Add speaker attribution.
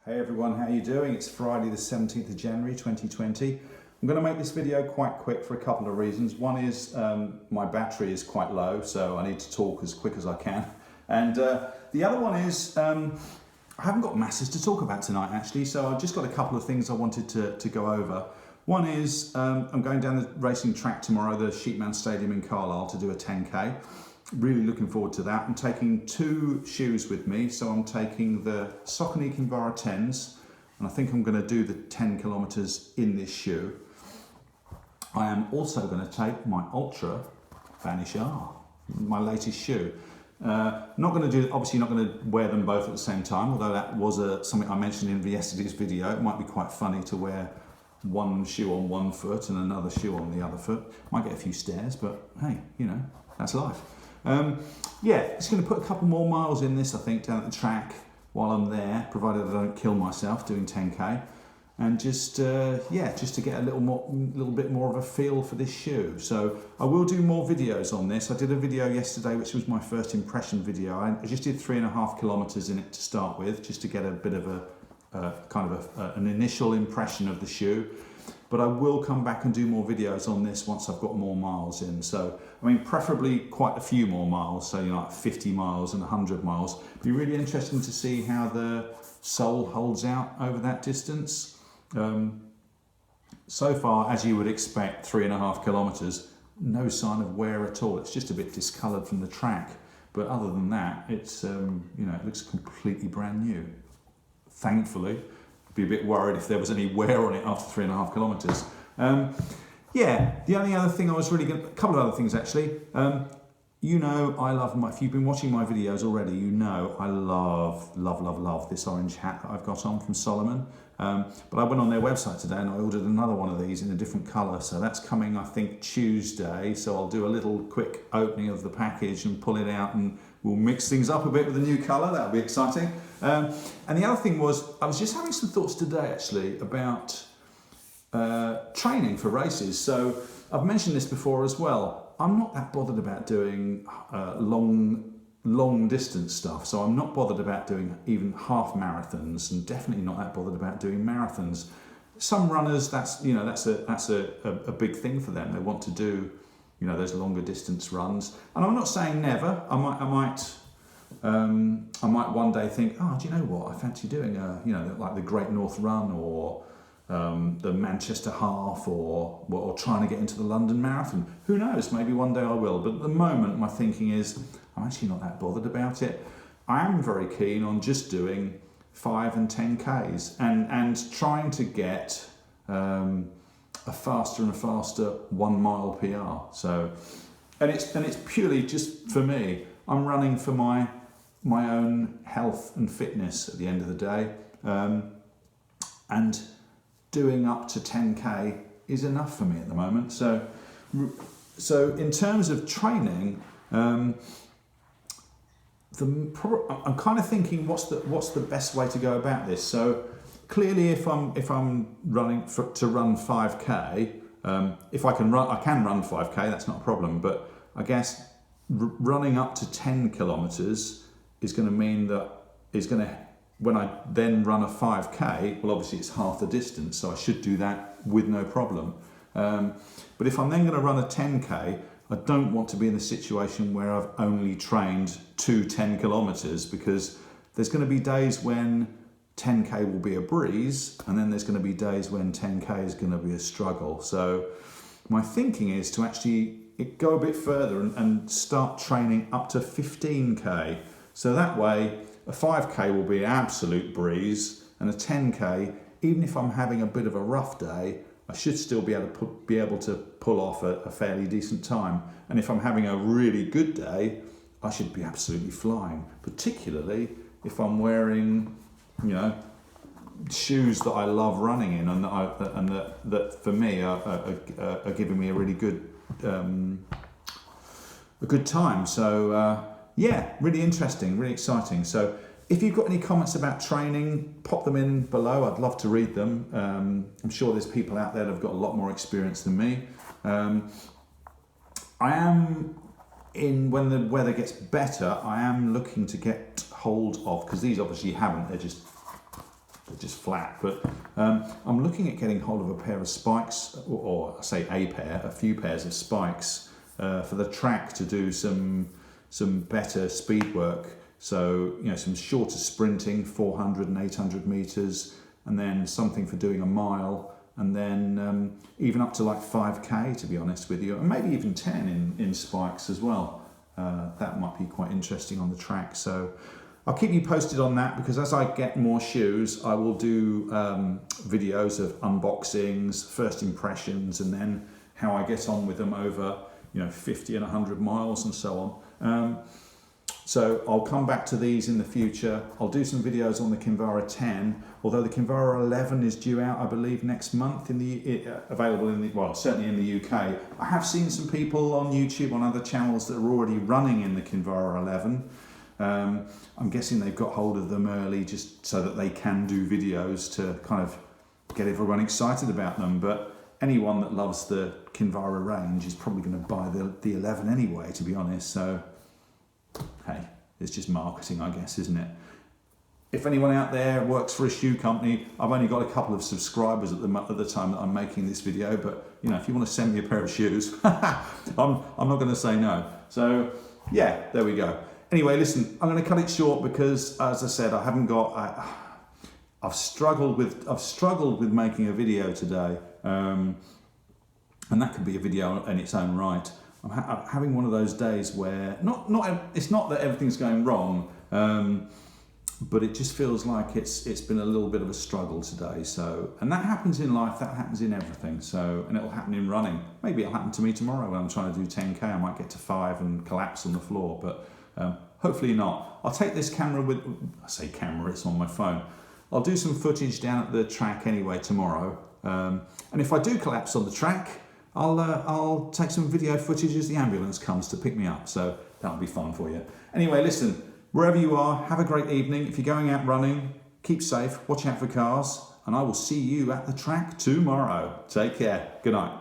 Speaker 1: Hey everyone, how you doing? It's Friday the 17th of January 2020. I'm going to make this video quite quick for a couple of reasons. One is my battery is quite low, so I need to talk as quick as I can. And the other one is I haven't got masses to talk about tonight actually, so I've just got a couple of things I wanted to go over. One is I'm going down the racing track tomorrow, the Sheepman Stadium in Carlisle, to do a 10k. Really looking forward to that. I'm taking two shoes with me, so I'm taking the Saucony Kinvara 10s, and I think I'm going to do the 10 kilometers in this shoe. I am also going to take my Ultra Vanish R, my latest shoe. Not going to do, obviously not going to wear them both at the same time, although that was something I mentioned in yesterday's video. It might be quite funny to wear one shoe on one foot and another shoe on the other foot. Might get a few stares, but hey, you know, that's life. Yeah, just going to put a couple more miles in this, I think, down at the track while I'm there, provided I don't kill myself doing 10k, and just just to get a little bit more of a feel for this shoe. So I will do more videos on this. I did a video yesterday, which was my first impression video. I just did 3.5 kilometers in it to start with, just to get a bit of an initial impression of the shoe. But I will come back and do more videos on this once I've got more miles in. So, I mean, preferably quite a few more miles, so, you know, like 50 miles and 100 miles. It'd be really interesting to see how the sole holds out over that distance. So far, as you would expect, 3.5 kilometers, no sign of wear at all. It's just a bit discoloured from the track. But other than that, it's, you know, it looks completely brand new. Thankfully. Be a bit worried if there was any wear on it after 3.5 kilometers. Yeah, the only other thing I was really going to, a couple of other things actually. You know, I love if you've been watching my videos already, you know I love this orange hat that I've got on from Salomon. But I went on their website today and I ordered another one of these in a different colour. So that's coming, I think, Tuesday. So I'll do a little quick opening of the package and pull it out, and we'll mix things up a bit with the new colour. That'll be exciting. And the other thing was, I was just having some thoughts today actually about training for races. So I've mentioned this before as well. I'm not that bothered about doing long distance stuff. So I'm not bothered about doing even half marathons, and definitely not that bothered about doing marathons. Some runners, that's a big thing for them. They want to do, you know, those longer distance runs. And I'm not saying never. I might one day think, oh, do you know what? I fancy doing you know, like the Great North Run, or the Manchester Half, or trying to get into the London Marathon. Who knows? Maybe one day I will. But at the moment, my thinking is, I'm actually not that bothered about it. I am very keen on just doing 5 and 10Ks and trying to get a faster and faster 1 mile PR. So, and it's purely just for me. I'm running for my own health and fitness at the end of the day, and doing up to 10k is enough for me at the moment. So in terms of training, I'm kind of thinking, what's the best way to go about this? So clearly, if I'm running to run 5k, if I can run 5k. That's not a problem. But I guess running up to 10 kilometers is going to mean that when I then run a 5k, well, obviously it's half the distance, so I should do that with no problem. But if I'm then going to run a 10k, I don't want to be in the situation where I've only trained 10 kilometers, because there's going to be days when 10k will be a breeze, and then there's going to be days when 10k is going to be a struggle. So my thinking is to actually go a bit further and start training up to 15k. So that way, a 5k will be an absolute breeze, and a 10k, even if I'm having a bit of a rough day, I should still be able to pull off a fairly decent time. And if I'm having a really good day, I should be absolutely flying, particularly if I'm wearing, you know, shoes that I love running in, and that for me are giving me a really good time. So yeah, really interesting, really exciting. So if you've got any comments about training, pop them in below. I'd love to read them. I'm sure there's people out there that have got a lot more experience than me. I am when the weather gets better, I am looking to get hold of, because these obviously haven't, they're just flat. But I'm looking at getting hold of a pair of spikes, or I say a few pairs of spikes for the track to do some better speed work. So, you know, some shorter sprinting, 400 and 800 meters, and then something for doing a mile, and then even up to like 5K, to be honest with you, and maybe even 10 in spikes as well. That might be quite interesting on the track. So I'll keep you posted on that, because as I get more shoes, I will do videos of unboxings, first impressions, and then how I get on with them over, you know, 50 and 100 miles and so on. So I'll come back to these in the future. I'll do some videos on the Kinvara 10, although the Kinvara 11 is due out, I believe, next month, available in the, well, certainly in the UK. I have seen some people on YouTube, on other channels, that are already running in the Kinvara 11. I'm guessing they've got hold of them early just so that they can do videos to kind of get everyone excited about them. But anyone that loves the Kinvara range is probably going to buy the 11 anyway, to be honest. So hey, it's just marketing, I guess, isn't it? If anyone out there works for a shoe company, I've only got a couple of subscribers at the time that I'm making this video, but you know, if you want to send me a pair of shoes, I'm not going to say no. So yeah, there we go. Anyway, listen, I'm going to cut it short because, as I said, I haven't got. I've struggled with making a video today, and that could be a video in its own right. I'm having one of those days where it's not that everything's going wrong, but it just feels like it's been a little bit of a struggle today. So, and that happens in life, that happens in everything. So, and it'll happen in running. Maybe it'll happen to me tomorrow when I'm trying to do 10K. I might get to 5 and collapse on the floor, but hopefully not. I'll take this camera with. I say camera, it's on my phone. I'll do some footage down at the track anyway tomorrow, and if I do collapse on the track, I'll take some video footage as the ambulance comes to pick me up, so that'll be fun for you. Anyway, listen, wherever you are, have a great evening. If you're going out running, keep safe, watch out for cars, and I will see you at the track tomorrow. Take care. Good night.